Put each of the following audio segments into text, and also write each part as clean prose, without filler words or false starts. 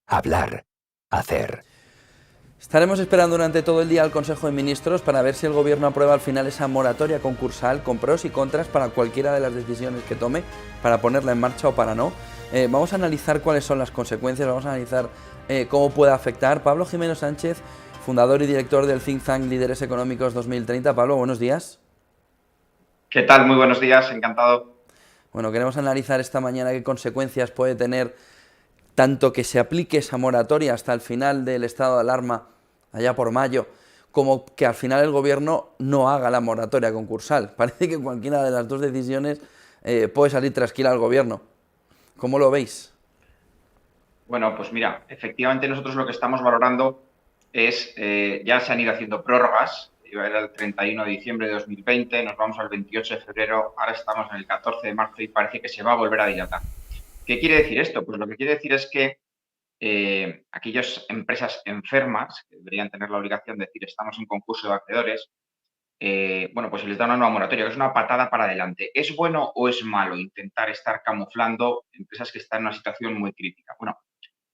hablar, hacer. Estaremos esperando durante todo el día al Consejo de Ministros para ver si el Gobierno aprueba al final esa moratoria concursal con pros y contras para cualquiera de las decisiones que tome, para ponerla en marcha o para no. Vamos a analizar cuáles son las consecuencias, vamos a analizar cómo puede afectar. Pablo Jimeno Sánchez, fundador y director del think tank Líderes Económicos 2030. Pablo, buenos días. ¿Qué tal? Muy buenos días, encantado. Bueno, queremos analizar esta mañana qué consecuencias puede tener tanto que se aplique esa moratoria hasta el final del estado de alarma, allá por mayo, como que al final el Gobierno no haga la moratoria concursal. Parece que cualquiera de las dos decisiones puede salir trasquila al Gobierno. ¿Cómo lo veis? Bueno, pues mira, efectivamente nosotros lo que estamos valorando es, ya se han ido haciendo prórrogas, era el 31 de diciembre de 2020, nos vamos al 28 de febrero, ahora estamos en el 14 de marzo y parece que se va a volver a dilatar. ¿Qué quiere decir esto? Pues lo que quiere decir es que aquellas empresas enfermas, que deberían tener la obligación de decir estamos en concurso de acreedores, bueno, pues se les da una nueva moratoria, que es una patada para adelante. ¿Es bueno o es malo intentar estar camuflando empresas que están en una situación muy crítica? Bueno,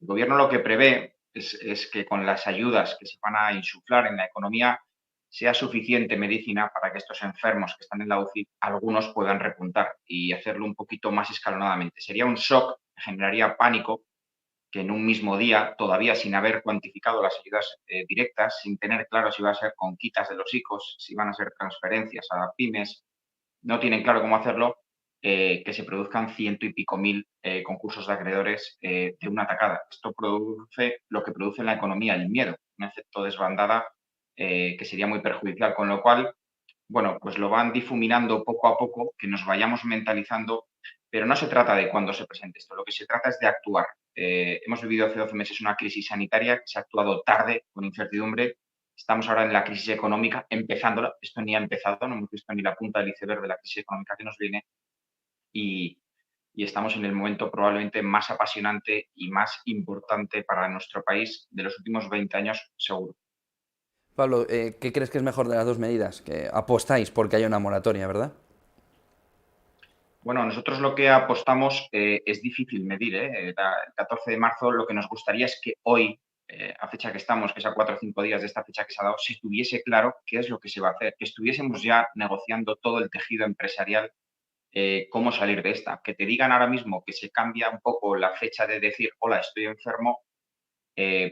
el Gobierno lo que prevé es que con las ayudas que se van a insuflar en la economía sea suficiente medicina para que estos enfermos que están en la UCI, algunos puedan repuntar y hacerlo un poquito más escalonadamente. Sería un shock que generaría pánico que en un mismo día, todavía sin haber cuantificado las ayudas directas, sin tener claro si va a ser con quitas de los ICOs, si van a ser transferencias a pymes, no tienen claro cómo hacerlo, que se produzcan ciento y pico mil concursos de acreedores de una tacada. Esto produce lo que produce en la economía, el miedo, un efecto desbandada que sería muy perjudicial, con lo cual, bueno, pues lo van difuminando poco a poco, que nos vayamos mentalizando, pero no se trata de cuándo se presente esto, lo que se trata es de actuar. Hemos vivido hace 12 meses una crisis sanitaria que se ha actuado tarde, con incertidumbre. Estamos ahora en la crisis económica, empezándola. Esto ni ha empezado, no hemos visto ni la punta del iceberg de la crisis económica que nos viene y, y estamos en el momento probablemente más apasionante y más importante para nuestro país de los últimos 20 años, seguro. Pablo, ¿qué crees que es mejor de las dos medidas? Que apostáis porque haya una moratoria, ¿verdad? Bueno, nosotros lo que apostamos es difícil medir. El 14 de marzo lo que nos gustaría es que hoy, a fecha que estamos, que es a 4 o 5 días de esta fecha que se ha dado, se tuviese claro qué es lo que se va a hacer, que estuviésemos ya negociando todo el tejido empresarial, cómo salir de esta. Que te digan ahora mismo que se cambia un poco la fecha de decir, hola, estoy enfermo,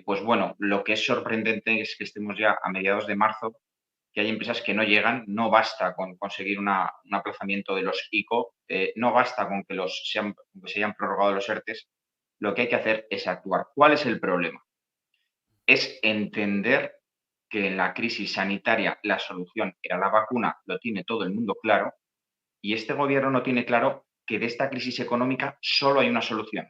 pues bueno, lo que es sorprendente es que estemos ya a mediados de marzo, que hay empresas que no llegan, no basta con conseguir un aplazamiento de los ICO, no basta con que, que se hayan prorrogado los ERTES, lo que hay que hacer es actuar. ¿Cuál es el problema? Es entender que en la crisis sanitaria la solución era la vacuna, lo tiene todo el mundo claro, y este gobierno no tiene claro que de esta crisis económica solo hay una solución,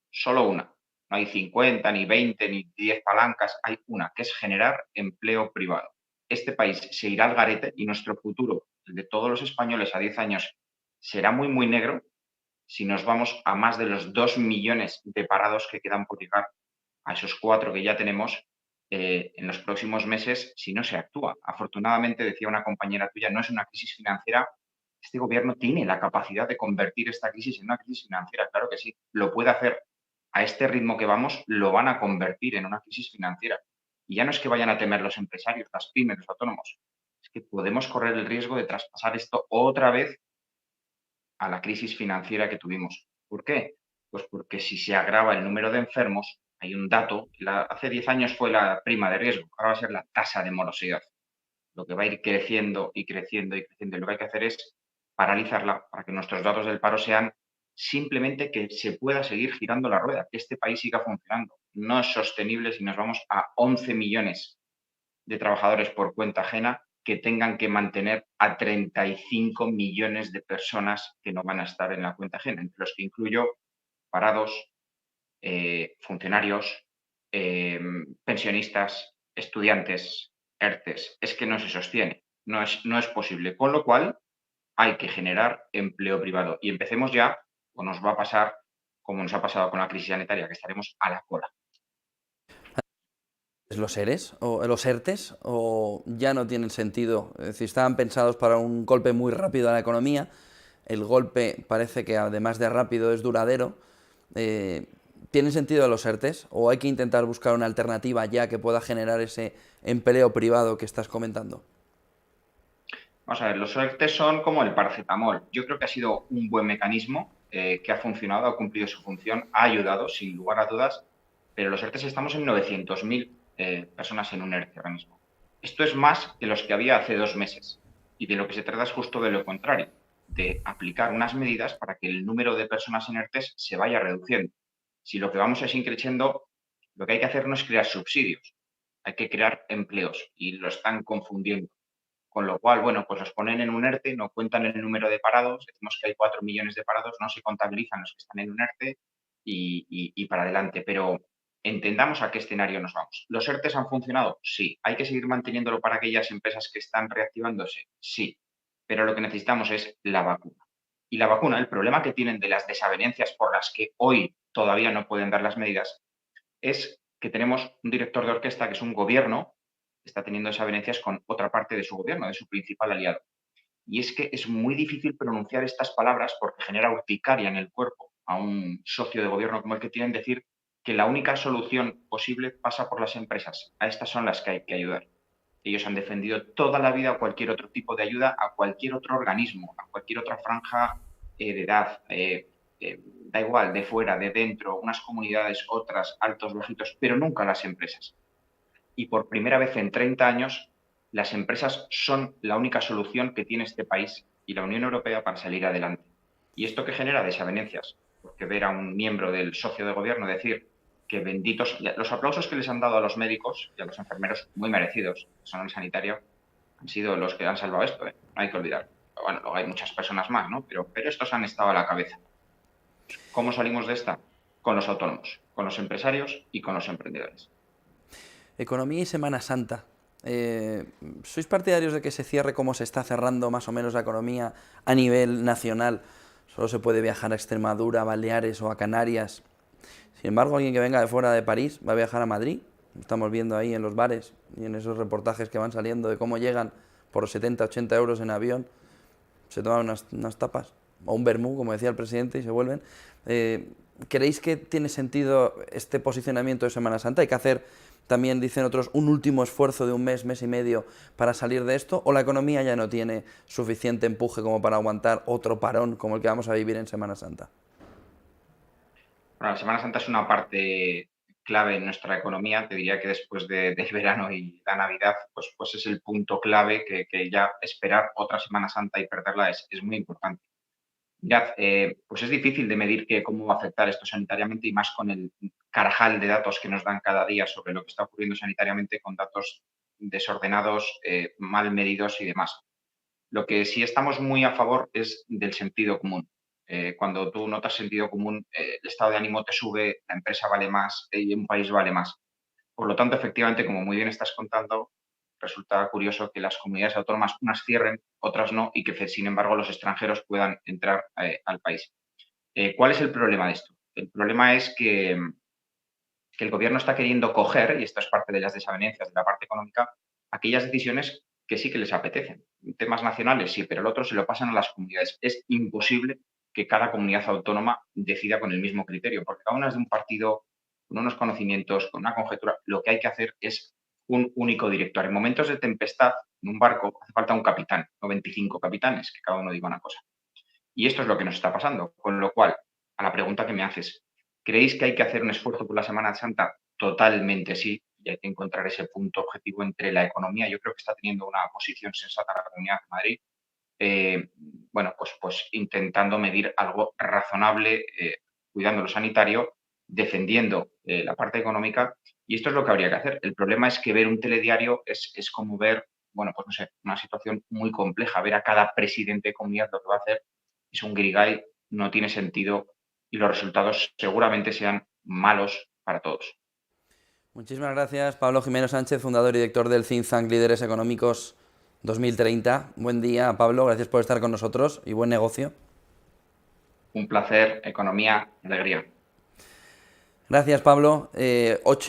solo una. No hay 50, ni 20, ni 10 palancas, hay una, que es generar empleo privado. Este país se irá al garete y nuestro futuro, el de todos los españoles a 10 años, será muy, muy negro si nos vamos a más de los 2 millones de parados que quedan por llegar a esos 4 que ya tenemos en los próximos meses si no se actúa. Afortunadamente, decía una compañera tuya, no es una crisis financiera. Este gobierno tiene la capacidad de convertir esta crisis en una crisis financiera. Claro que sí, lo puede hacer. A este ritmo que vamos, lo van a convertir en una crisis financiera. Y ya no es que vayan a temer los empresarios, las pymes, los autónomos. Es que podemos correr el riesgo de traspasar esto otra vez a la crisis financiera que tuvimos. ¿Por qué? Pues porque si se agrava el número de enfermos, hay un dato, hace 10 años fue la prima de riesgo, ahora va a ser la tasa de morosidad, lo que va a ir creciendo y creciendo y creciendo. Y lo que hay que hacer es paralizarla para que nuestros datos del paro sean simplemente que se pueda seguir girando la rueda, que este país siga funcionando. No es sostenible si nos vamos a 11 millones de trabajadores por cuenta ajena que tengan que mantener a 35 millones de personas que no van a estar en la cuenta ajena, entre los que incluyo parados, funcionarios, pensionistas, estudiantes, ERTES. Es que no se sostiene, no es posible. Con lo cual, hay que generar empleo privado. Y empecemos ya, o nos va a pasar como nos ha pasado con la crisis sanitaria, que estaremos a la cola. ¿Los ERES o los ERTES o ya no tienen sentido? Es decir, estaban pensados para un golpe muy rápido a la economía. El golpe parece que además de rápido es duradero. ¿Tienen sentido los ERTEs o hay que intentar buscar una alternativa ya que pueda generar ese empleo privado que estás comentando? Vamos a ver, los ERTE son como el paracetamol. Yo creo que ha sido un buen mecanismo que ha funcionado, ha cumplido su función, ha ayudado, sin lugar a dudas, pero los ERTE estamos en 900.000 personas en un ERTE ahora mismo. Esto es más que los que había hace 2 meses y de lo que se trata es justo de lo contrario, de aplicar unas medidas para que el número de personas en ERTE se vaya reduciendo. Si lo que vamos es increciendo, lo que hay que hacer no es crear subsidios, hay que crear empleos y lo están confundiendo. Con lo cual, bueno, pues los ponen en un ERTE, no cuentan el número de parados, decimos que hay 4 millones de parados, no se contabilizan los que están en un ERTE y para adelante. Pero entendamos a qué escenario nos vamos. ¿Los ERTEs han funcionado? Sí. ¿Hay que seguir manteniéndolo para aquellas empresas que están reactivándose? Sí. Pero lo que necesitamos es la vacuna. Y la vacuna, el problema que tienen de las desavenencias por las que hoy todavía no pueden dar las medidas, es que tenemos un director de orquesta que es un gobierno que está teniendo desavenencias con otra parte de su gobierno, de su principal aliado. Y es que es muy difícil pronunciar estas palabras porque genera urticaria en el cuerpo a un socio de gobierno como el que tienen decir que la única solución posible pasa por las empresas. A estas son las que hay que ayudar. Ellos han defendido toda la vida cualquier otro tipo de ayuda a cualquier otro organismo, a cualquier otra franja de edad, da igual, de fuera, de dentro, unas comunidades, otras, altos, bajitos, pero nunca las empresas. Y por primera vez en 30 años, las empresas son la única solución que tiene este país y la Unión Europea para salir adelante. ¿Y esto qué genera? Desavenencias, porque ver a un miembro del socio de gobierno decir que benditos, los aplausos que les han dado a los médicos y a los enfermeros, muy merecidos, personal sanitario, han sido los que han salvado esto, no hay que olvidar. Bueno, luego hay muchas personas más, ¿no? Pero estos han estado a la cabeza. ¿Cómo salimos de esta? Con los autónomos, con los empresarios y con los emprendedores. Economía y Semana Santa. ¿Sois partidarios de que se cierre como se está cerrando más o menos la economía a nivel nacional? Solo se puede viajar a Extremadura, a Baleares o a Canarias. Sin embargo, alguien que venga de fuera de París va a viajar a Madrid. Estamos viendo ahí en los bares y en esos reportajes que van saliendo de cómo llegan por 70, 80 euros en avión, se toman unas tapas o un vermú, como decía el presidente, y se vuelven. ¿Creéis que tiene sentido este posicionamiento de Semana Santa? ¿Hay que hacer, también dicen otros, un último esfuerzo de un mes, mes y medio para salir de esto? ¿O la economía ya no tiene suficiente empuje como para aguantar otro parón como el que vamos a vivir en Semana Santa? Bueno, la Semana Santa es una parte clave en nuestra economía. Te diría que después del verano y la Navidad, pues es el punto clave que ya esperar otra Semana Santa y perderla es muy importante. Mirad, pues es difícil de medir cómo va a afectar esto sanitariamente y más con el carajal de datos que nos dan cada día sobre lo que está ocurriendo sanitariamente con datos desordenados, mal medidos y demás. Lo que sí estamos muy a favor es del sentido común. Cuando tú notas sentido común, el estado de ánimo te sube, la empresa vale más y un país vale más. Por lo tanto, efectivamente, como muy bien estás contando, resulta curioso que las comunidades autónomas unas cierren, otras no, y que, sin embargo, los extranjeros puedan entrar al país. ¿Cuál es el problema de esto? El problema es que el gobierno está queriendo coger, y esto es parte de las desavenencias de la parte económica, aquellas decisiones que sí que les apetecen. Temas nacionales sí, pero el otro se lo pasan a las comunidades. Es imposible que cada comunidad autónoma decida con el mismo criterio, porque cada una es de un partido, con unos conocimientos, con una conjetura. Lo que hay que hacer es un único director. En momentos de tempestad, en un barco, hace falta un capitán, no 25 capitanes, que cada uno diga una cosa. Y esto es lo que nos está pasando. Con lo cual, a la pregunta que me haces, ¿creéis que hay que hacer un esfuerzo por la Semana Santa? Totalmente sí, y hay que encontrar ese punto objetivo entre la economía. Yo creo que está teniendo una posición sensata la Comunidad de Madrid. Bueno, pues intentando medir algo razonable, cuidando lo sanitario, defendiendo la parte económica, y esto es lo que habría que hacer. El problema es que ver un telediario es como ver, bueno, pues no sé, una situación muy compleja. Ver a cada presidente de comunidad lo que va a hacer es un guirigay, no tiene sentido y los resultados seguramente sean malos para todos. Muchísimas gracias, Pablo Jimeno Sánchez, fundador y director del Think Tank Líderes Económicos 2030. Buen día, Pablo, gracias por estar con nosotros y buen negocio. Un placer, economía, alegría. Gracias, Pablo. 8